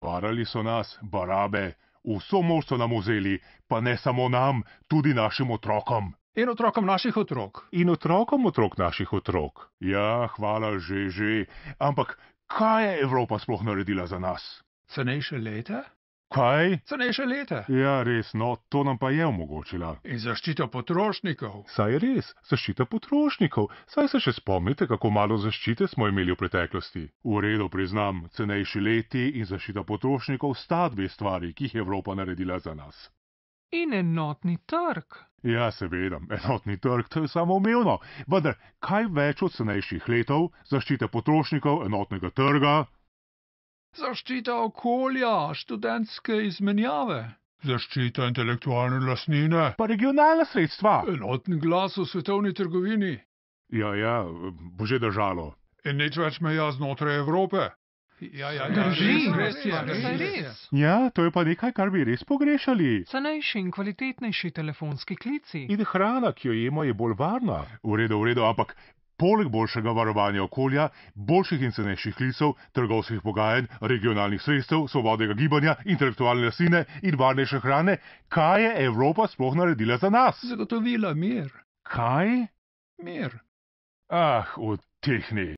Varali so nas, barabe, vso moč so nam vzeli, pa ne samo nam, tudi našim otrokom. In otrokom naših otrok. In otrokom otrok naših otrok. Ja, hvala, že. Ampak kaj je Evropa sploh naredila za nas? Cenejše lete? Kaj? Cenejše lete. Ja, res, no, to nam pa je omogočila. In zaščita potrošnikov. Saj res, zaščita potrošnikov. Saj se še spomnite, kako malo zaščite smo imeli v preteklosti. V redu, priznam, cenejši leti in zaščita potrošnikov sta dve stvari, ki jih je Evropa naredila za nas. In enotni trg. Ja, seveda, enotni trg, to je samoumevno. Vendar, kaj več od cenejših letov, zaščite potrošnikov, enotnega trga? Zaščita okolja, študentske izmenjave. Zaščita intelektualne lastnine. Pa regionalna sredstva. Enotni glas v svetovni trgovini. Ja, bo že držalo. In nič več meja znotraj Evrope. Ja, Drži, res je. saj res. Ja, to je pa nekaj, kar bi res pogrešali. Cenejši in kvalitetnejši telefonski klici. In hrana, ki jo jemo, je bolj varna. V redu, ampak poleg boljšega varovanja okolja, boljših in cenejših klicev, trgovskih pogajanj, regionalnih sredstev, svobodnega gibanja, intelektualne lastnine in varnejše hrane, kaj je Evropa sploh naredila za nas? Zagotovila mir. Kaj? Mir. Ah, utehni.